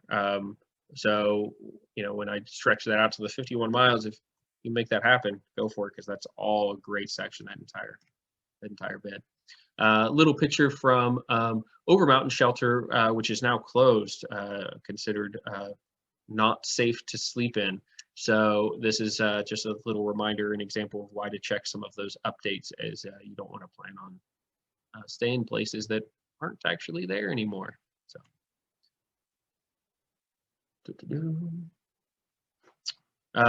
So, when I stretch that out to the 51 miles, if you make that happen, go for it, because that's all a great section, that entire bit. Little picture from Over Mountain Shelter, which is now closed, considered not safe to sleep in. So this is just a little reminder, an example of why to check some of those updates, as you don't want to plan on staying places that aren't actually there anymore. So.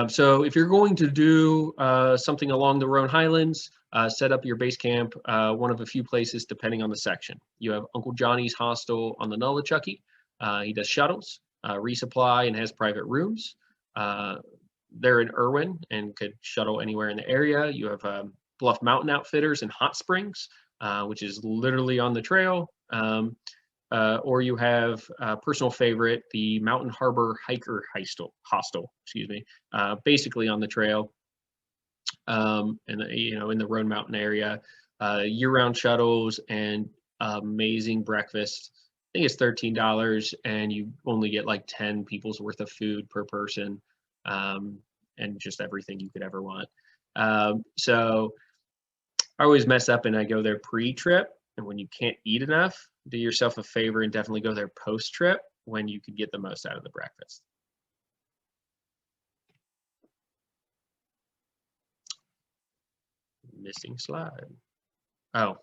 So if you're going to do something along the Roan Highlands, set up your base camp one of a few places depending on the section. You have Uncle Johnny's Hostel on the Nullichucky. He does shuttles, resupply, and has private rooms. They're in Irwin and could shuttle anywhere in the area. You have Bluff Mountain Outfitters in Hot Springs, which is literally on the trail. Or you have a personal favorite, the Mountain Harbor Hiker Hostel, basically on the trail, and in the Roan Mountain area, year-round shuttles and amazing breakfast. I think it's $13, and you only get like 10 people's worth of food per person, and just everything you could ever want. So I always mess up and I go there pre-trip, and when you can't eat enough, do yourself a favor and definitely go there post-trip when you could get the most out of the breakfast. Missing slide. Oh.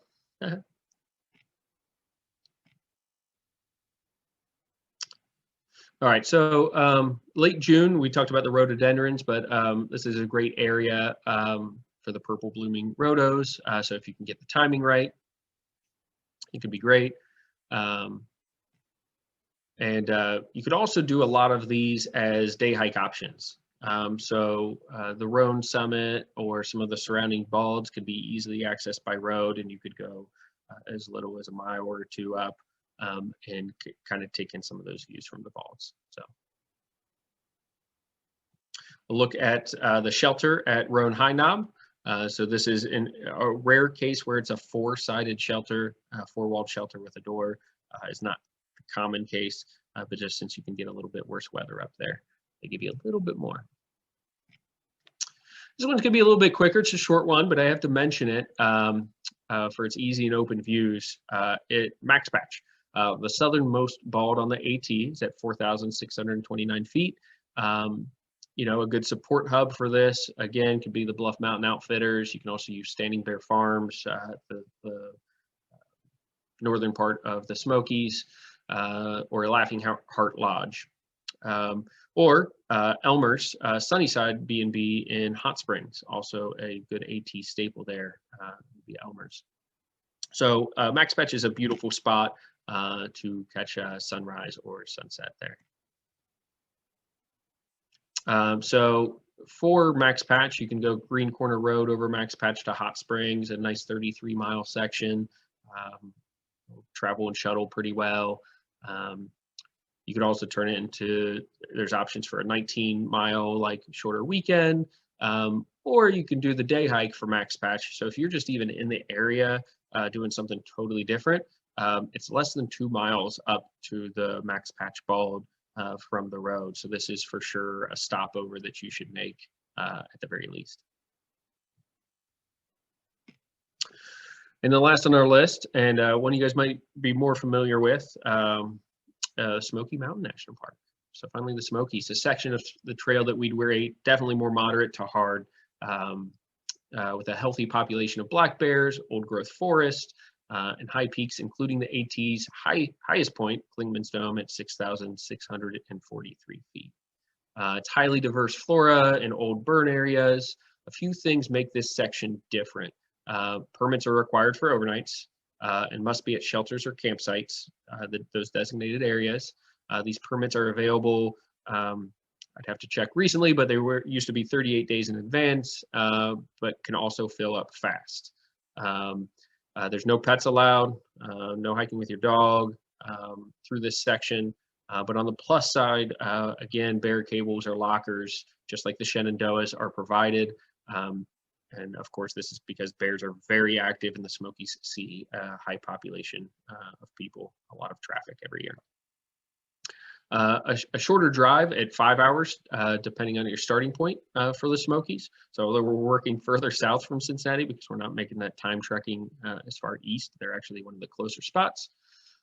All right, so late June, we talked about the rhododendrons, but this is a great area for the purple blooming rhodos. So if you can get the timing right, it could be great. And you could also do a lot of these as day hike options. So the Roan Summit or some of the surrounding balds could be easily accessed by road, and you could go as little as a mile or two up and kind of take in some of those views from the balds. So we'll look at the shelter at Roan High Knob. So this is in a rare case where it's a four-sided shelter, four-walled shelter with a door. It's not a common case, but just since you can get a little bit worse weather up there, they give you a little bit more. This one's gonna be a little bit quicker. It's a short one, but I have to mention it for its easy and open views. Max Patch, the southernmost bald on the AT, is at 4,629 feet. A good support hub for this, again, could be the Bluff Mountain Outfitters. You can also use Standing Bear Farms, the northern part of the Smokies, or Laughing Heart Lodge. Or Elmer's Sunnyside B&B in Hot Springs, also a good AT staple there, the Elmer's. So Max Patch is a beautiful spot to catch a sunrise or sunset there. So for Max Patch, you can go Green Corner Road over Max Patch to Hot Springs, a nice 33-mile section. Travel and shuttle pretty well. You could also turn it into, there's options for a 19-mile, like shorter weekend, or you can do the day hike for Max Patch. So if you're just even in the area doing something totally different, it's less than 2 miles up to the Max Patch Bald from the road. So this is for sure a stopover that you should make at the very least. And the last on our list, and one you guys might be more familiar with, Smoky Mountain National Park. So finally the Smokies, a section of the trail that we'd rate definitely more moderate to hard, with a healthy population of black bears, old growth forest, and high peaks, including the AT's highest point, Klingman's Dome, at 6,643 feet. It's highly diverse flora and old burn areas. A few things make this section different. Permits are required for overnights and must be at shelters or campsites, those designated areas. These permits are available, I'd have to check recently, but they used to be 38 days in advance, but can also fill up fast. There's no pets allowed, no hiking with your dog through this section. But on the plus side, again, bear cables or lockers, just like the Shenandoahs, are provided. And of course, this is because bears are very active in the Smokies, see a high population of people, a lot of traffic every year. A shorter drive at 5 hours, depending on your starting point for the Smokies. So we're working further south from Cincinnati because we're not making that time trekking as far east. They're actually one of the closer spots.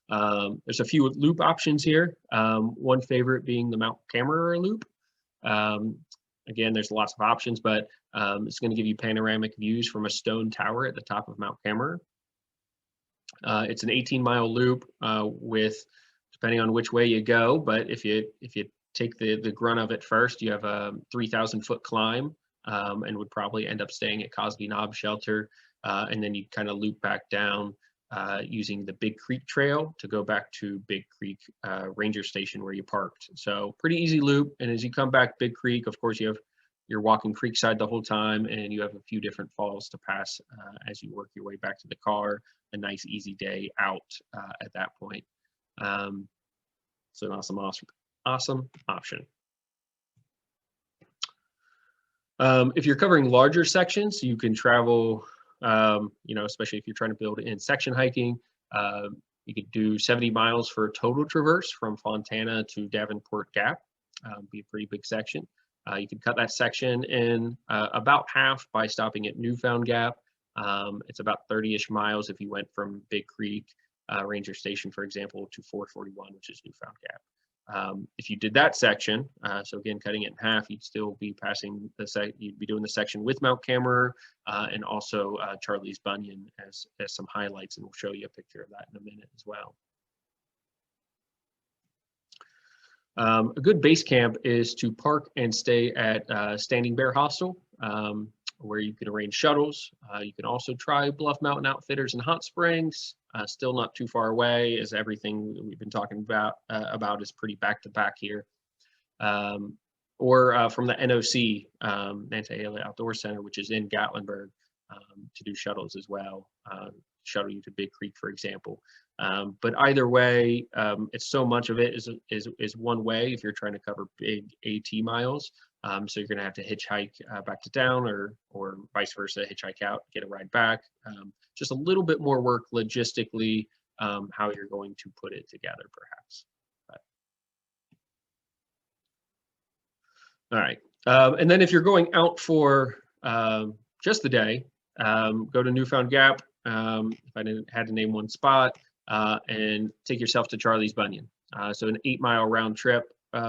There's a few loop options here. One favorite being the Mount Cameron loop. Again, there's lots of options, but it's going to give you panoramic views from a stone tower at the top of Mount Cameron. It's an 18-mile loop with, depending on which way you go, but if you take the grunt of it first, you have a 3,000-foot climb and would probably end up staying at Cosby Knob Shelter, and then you kind of loop back down using the Big Creek Trail to go back to Big Creek Ranger Station where you parked. So pretty easy loop, and as you come back Big Creek, of course, you're walking creekside the whole time, and you have a few different falls to pass as you work your way back to the car. A nice easy day out at that point. So an awesome option. If you're covering larger sections, you can travel, especially if you're trying to build in section hiking, you could do 70 miles for a total traverse from Fontana to Davenport Gap. Be a pretty big section. You can cut that section in about half by stopping at Newfound Gap. It's about 30-ish miles if you went from Big Creek Ranger Station, for example, to 441, which is Newfound Gap. If you did that section, so again, cutting it in half, you'd still be passing you'd be doing the section with Mount Cameron and also Charlie's Bunyan as some highlights, and we'll show you a picture of that in a minute as well. A good base camp is to park and stay at Standing Bear Hostel, where you can arrange shuttles. You can also try Bluff Mountain Outfitters in Hot Springs, still not too far away, as everything we've been talking about is pretty back-to-back here. Or from the NOC, Nantahala Outdoor Center, which is in Gatlinburg, to do shuttles as well. Shuttle you to Big Creek, for example. But either way, it's so much of it is one way if you're trying to cover big AT miles. So you're going to have to hitchhike back to town or vice versa, hitchhike out, get a ride back. Just a little bit more work logistically, how you're going to put it together, perhaps. But. All right. And then if you're going out for just the day, go to Newfound Gap. If I had to name one spot, and take yourself to Charlie's Bunyan. So an 8-mile round trip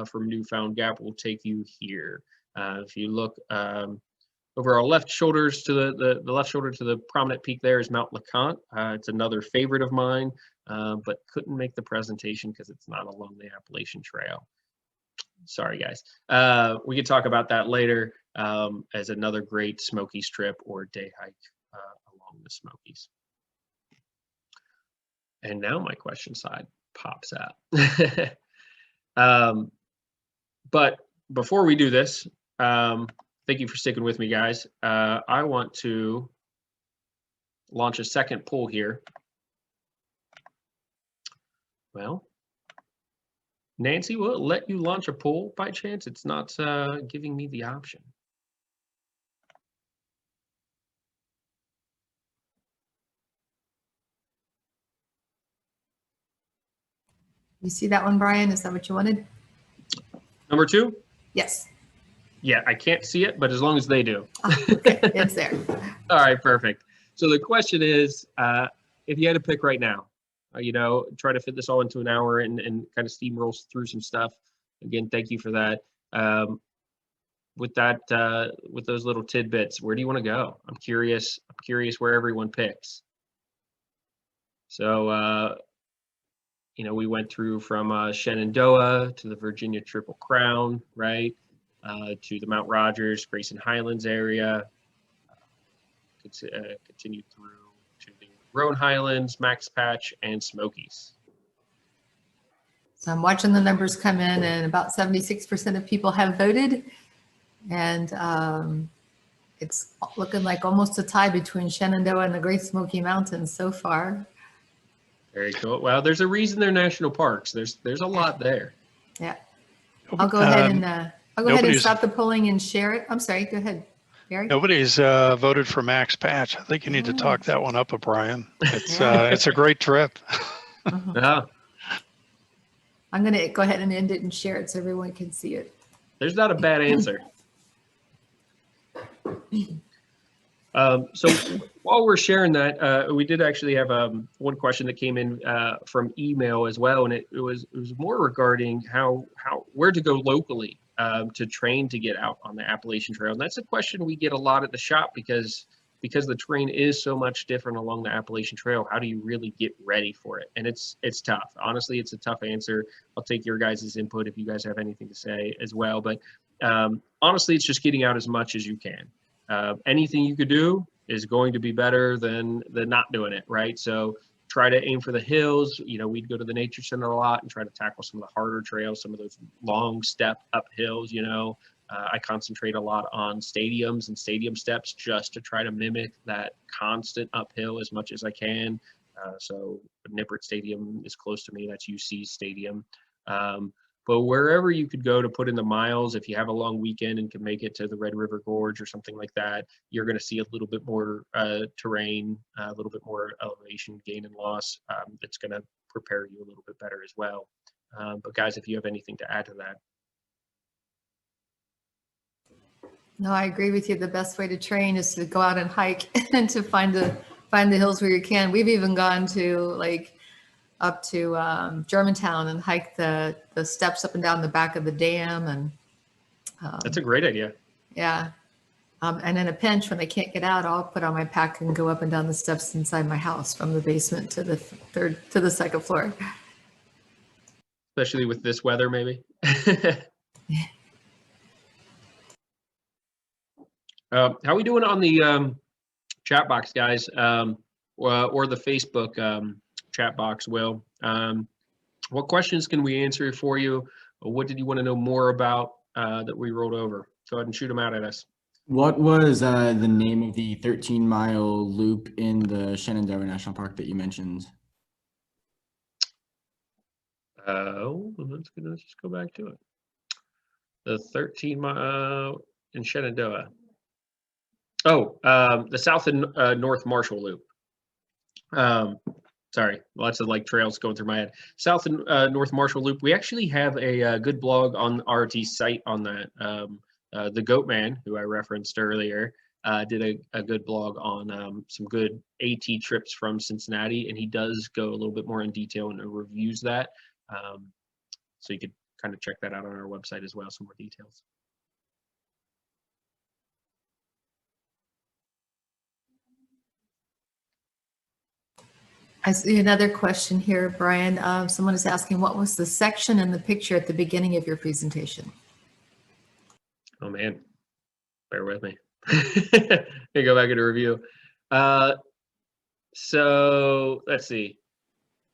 from Newfound Gap will take you here. If you look over our left shoulders to the left shoulder to the prominent peak there is Mount LeConte. It's another favorite of mine, but couldn't make the presentation because it's not along the Appalachian Trail. Sorry, guys. We could talk about that later as another great Smokies trip or day hike along the Smokies. And now my question side pops out. But before we do this, thank you for sticking with me, guys. I want to launch a second poll here. Well, Nancy, will it let you launch a poll by chance? It's not giving me the option. You see that one, Brian? Is that what you wanted? Number 2? Yes. Yeah, I can't see it, but as long as they do. Okay, it's there. All right, perfect. So the question is, if you had to pick right now, try to fit this all into an hour and kind of steamroll through some stuff. Again, thank you for that. With those little tidbits, where do you want to go? I'm curious where everyone picks. So, we went through from Shenandoah to the Virginia Triple Crown, right? To the Mount Rogers, Grayson Highlands area. Continued through to the Roan Highlands, Max Patch, and Smokies. So I'm watching the numbers come in, and about 76% of people have voted. And it's looking like almost a tie between Shenandoah and the Great Smoky Mountains so far. Very cool. Well, there's a reason they're national parks. There's a lot there. Yeah. I'll go ahead and stop the polling and share it. I'm sorry. Go ahead. Gary? Nobody's voted for Max Patch. I think you need to talk that one up, Brian. It's a great trip. Yeah. I'm going to go ahead and end it and share it so everyone can see it. There's not a bad answer. So while we're sharing that, we did actually have one question that came in from email as well, and it was more regarding where to go locally to train to get out on the Appalachian Trail. And that's a question we get a lot at the shop because the terrain is so much different along the Appalachian Trail. How do you really get ready for it? And it's tough. Honestly, it's a tough answer. I'll take your guys' input if you guys have anything to say as well. But honestly, it's just getting out as much as you can. Anything you could do is going to be better than not doing it, right? So try to aim for the hills. We'd go to the nature center a lot and try to tackle some of the harder trails, some of those long step up hills. I concentrate a lot on stadiums and stadium steps just to try to mimic that constant uphill as much as I can. So Nippert Stadium is close to me. That's UC's stadium. But wherever you could go to put in the miles, if you have a long weekend and can make it to the Red River Gorge or something like that, you're going to see a little bit more terrain, a little bit more elevation gain and loss. That's going to prepare you a little bit better as well. But guys, if you have anything to add to that. No, I agree with you. The best way to train is to go out and hike and to find the hills where you can. We've even gone to up to Germantown and hike the steps up and down the back of the dam. And that's a great idea. Yeah. And in a pinch, when I can't get out, I'll put on my pack and go up and down the steps inside my house from the basement to the second floor. Especially with this weather, maybe. How are we doing on the chat box, guys, or the Facebook chat box, Will? What questions can we answer for you? What did you want to know more about that we rolled over? Go ahead and shoot them out at us. What was the name of the 13-mile loop in the Shenandoah National Park that you mentioned? Let's just go back to it. The 13-mile in Shenandoah. Oh, the South and North Marshall Loop. Sorry, lots of trails going through my head. South and North Marshall Loop. We actually have a good blog on RT's site on that. The Goat Man, who I referenced earlier, did a good blog on some good AT trips from Cincinnati, and he does go a little bit more in detail and reviews that. So you could kind of check that out on our website as well, some more details. I see another question here, Brian. Someone is asking, what was the section in the picture at the beginning of your presentation? Oh man, bear with me. Let me go back into review. So let's see.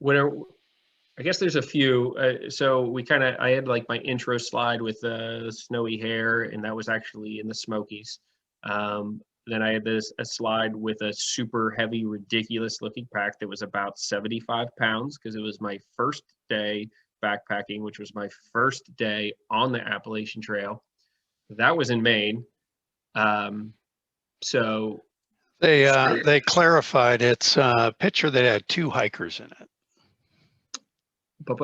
I guess there's a few. So I had my intro slide with the snowy hair, and that was actually in the Smokies. Then I had a slide with a super heavy, ridiculous looking pack that was about 75 pounds because it was my first day backpacking, which was my first day on the Appalachian Trail. That was in Maine. So they clarified it's a picture that had 2 hikers in it.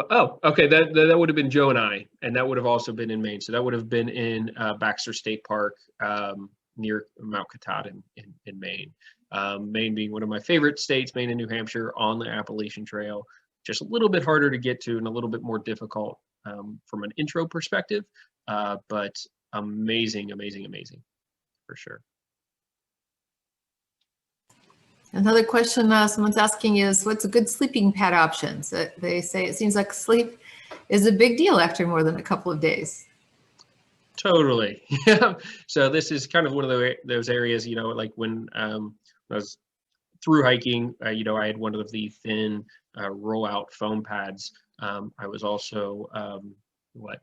Oh, okay. That would have been Joe and I, and that would have also been in Maine. So that would have been in Baxter State Park, near Mount Katahdin in Maine. Maine being one of my favorite states, Maine and New Hampshire, on the Appalachian Trail. Just a little bit harder to get to and a little bit more difficult from an intro perspective, but amazing for sure. Another question someone's asking is, what's a good sleeping pad options? They say it seems like sleep is a big deal after more than a couple of days. Totally. Yeah. So this is kind of one of those areas, when I was through hiking, I had one of the thin rollout foam pads. I was also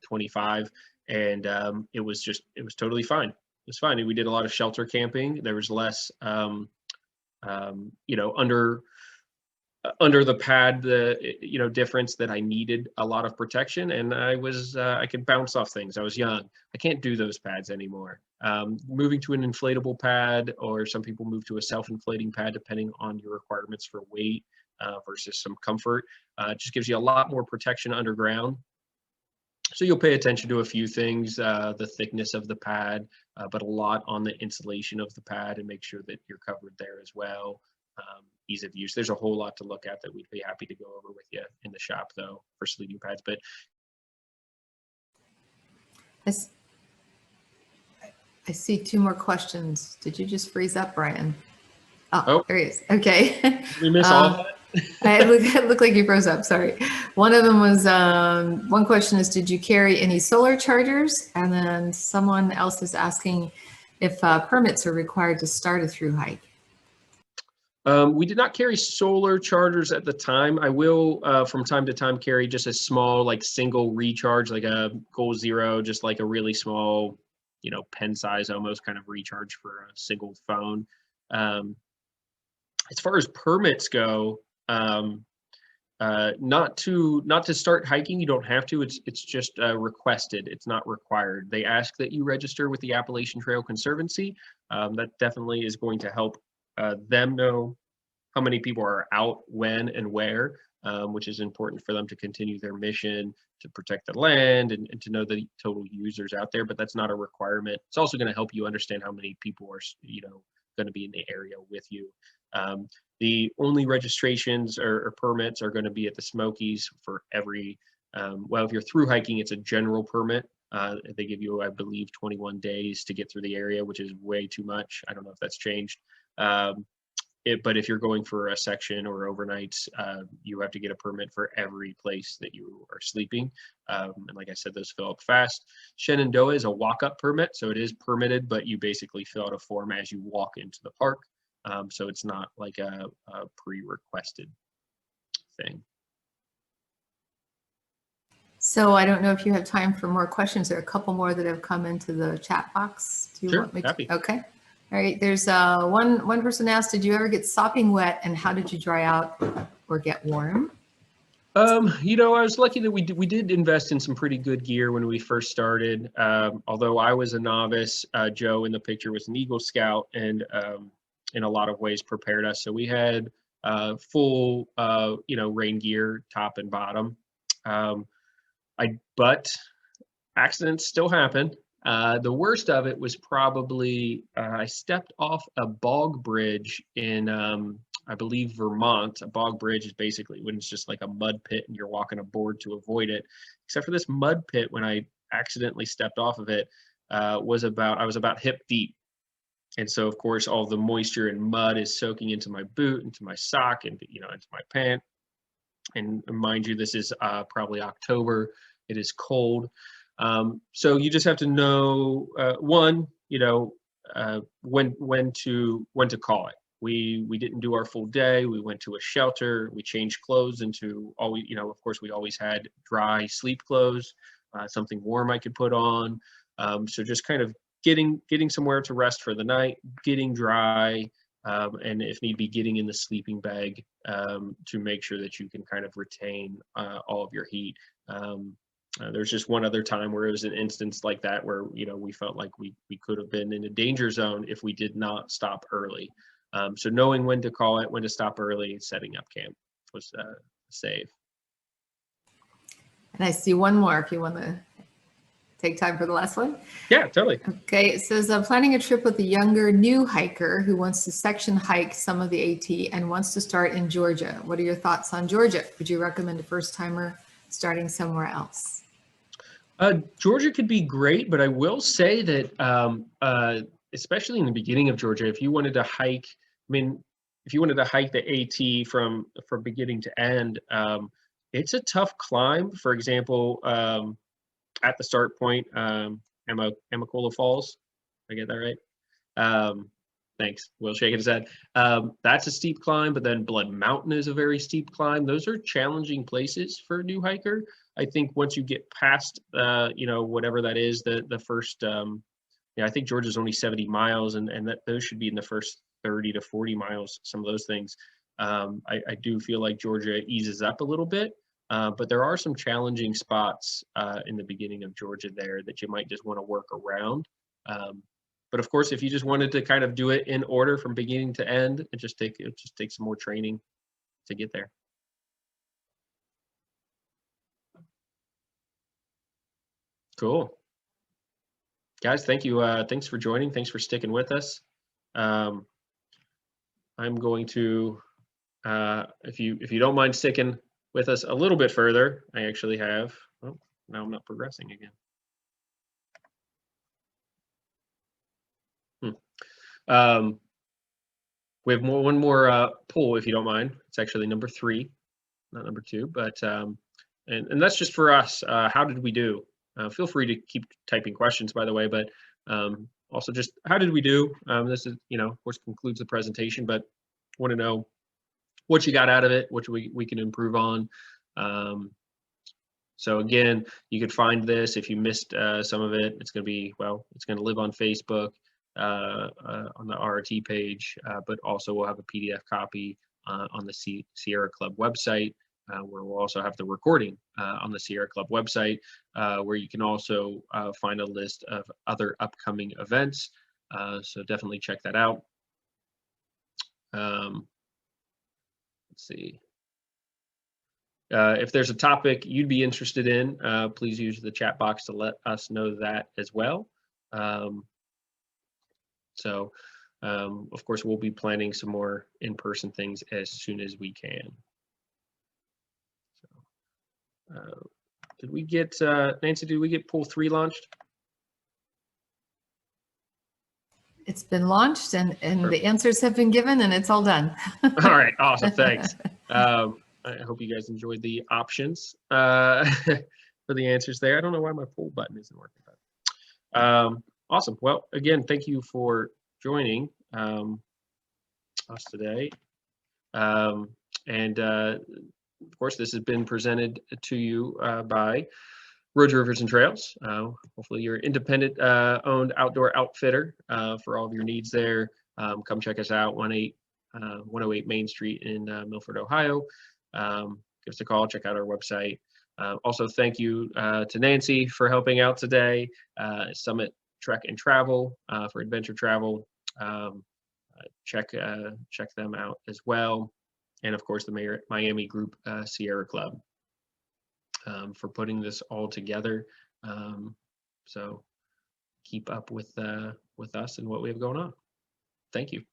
25, and it was totally fine. It was fine. We did a lot of shelter camping. There was less under under the pad, the difference that I needed a lot of protection, and I could bounce off things. I was young. I can't do those pads anymore. Moving to an inflatable pad, or some people move to a self-inflating pad depending on your requirements for weight versus some comfort. Just gives you a lot more protection underground. So you'll pay attention to a few things, the thickness of the pad, but a lot on the insulation of the pad, and make sure that you're covered there as well. Ease of use. There's a whole lot to look at that we'd be happy to go over with you in the shop, though, for sleeping pads. But I see 2 more questions. Did you just freeze up, Bryan? Oh. There he is. Okay. Did we miss all of that? It looked like you froze up. Sorry. One of them was, one question is, did you carry any solar chargers? And then someone else is asking if permits are required to start a through hike. We did not carry solar chargers at the time. I will, from time to time, carry just a small, like, single recharge, like a Goal Zero, just like a really small, pen size almost kind of recharge for a single phone. As far as permits go, not to start hiking, you don't have to. It's just requested. It's not required. They ask that you register with the Appalachian Trail Conservancy. That definitely is going to help them know how many people are out, when, and where, which is important for them to continue their mission to protect the land and to know the total users out there. But that's not a requirement. It's also going to help you understand how many people are, going to be in the area with you. The only registrations or permits are going to be at the Smokies for every, well, if you're through hiking, it's a general permit. They give you, I believe, 21 days to get through the area, which is way too much. I don't know if that's changed. But if you're going for a section or overnights, you have to get a permit for every place that you are sleeping. And like I said, those fill up fast. Shenandoah is a walk-up permit, so it is permitted, but you basically fill out a form as you walk into the park. So it's not like a pre-requested thing. So I don't know if you have time for more questions. There are a couple more that have come into the chat box. Do you Sure, want me to? happy. Okay. All right. There's one person asked, did you ever get sopping wet, and how did you dry out or get warm? I was lucky that we did invest in some pretty good gear when we first started. Although I was a novice, Joe in the picture was an Eagle Scout, and in a lot of ways prepared us. So we had full, rain gear, top and bottom. But accidents still happen. The worst of it was probably I stepped off a bog bridge in, I believe, Vermont. A bog bridge is basically when it's just like a mud pit and you're walking a board to avoid it. Except for this mud pit, when I accidentally stepped off of it, I was about hip deep. And so, of course, all the moisture and mud is soaking into my boot, into my sock, and into my pant. And mind you, this is probably October. It is cold. So you just have to know when to call it. We didn't do our full day. We went to a shelter. We changed clothes into of course, we always had dry sleep clothes, something warm I could put on. So just kind of getting somewhere to rest for the night, getting dry, and if need be, getting in the sleeping bag to make sure that you can kind of retain all of your heat. There's just one other time where it was an instance like that where we felt like we could have been in a danger zone if we did not stop early. So knowing when to call it, when to stop early, setting up camp was safe. And I see one more if you want to take time for the last one. Yeah, totally. Okay, it says, I'm planning a trip with a younger new hiker who wants to section hike some of the AT and wants to start in Georgia. What are your thoughts on Georgia? Would you recommend a first timer starting somewhere else? Georgia could be great, but I will say that especially in the beginning of Georgia, if you wanted to hike, if you wanted to hike the AT from beginning to end, it's a tough climb. For example, at the start point, Amacola Falls. Did I get that right? Thanks. Will shaking his head. That's a steep climb, but then Blood Mountain is a very steep climb. Those are challenging places for a new hiker. I think once you get past, whatever that is, the first, I think Georgia's only 70 miles, and that those should be in the first 30 to 40 miles, some of those things. I do feel like Georgia eases up a little bit, but there are some challenging spots in the beginning of Georgia there that you might just want to work around. But of course, if you just wanted to kind of do it in order from beginning to end, it just takes some more training to get there. Cool. Guys, thank you. Thanks for joining. Thanks for sticking with us. I'm going to, if you don't mind sticking with us a little bit further, I actually have, oh, now I'm not progressing again. We have one more poll, if you don't mind. It's actually number 3, not number 2, but and that's just for us. How did we do? Feel free to keep typing questions, by the way, but also just how did we do? This is, of course, concludes the presentation, but want to know what you got out of it, what we can improve on. So again, you could find this if you missed some of it. It's going to be, it's going to live on Facebook, on the RRT page, but also we'll have a PDF copy on the Sierra Club website, where we'll also have the recording on the Sierra Club website, where you can also find a list of other upcoming events. So definitely check that out. Let's see. If there's a topic you'd be interested in, please use the chat box to let us know that as well. Of course, we'll be planning some more in-person things as soon as we can. Did we get, Nancy, did we get poll 3 launched? It's been launched and the answers have been given and it's all done. All right, awesome, thanks. I hope you guys enjoyed the options for the answers there. I don't know why my poll button isn't working. But, awesome. Well, again, thank you for joining us today. Of course, this has been presented to you by Road Rivers and Trails. Hopefully you're independent owned outdoor outfitter for all of your needs there. Come check us out, 108 Main Street in Milford, Ohio. Give us a call, check out our website. Also, thank you to Nancy for helping out today. Summit Trek and Travel for adventure travel. Check them out as well. And of course, the Miami group, Sierra Club, for putting this all together. So keep up with us and what we have going on. Thank you.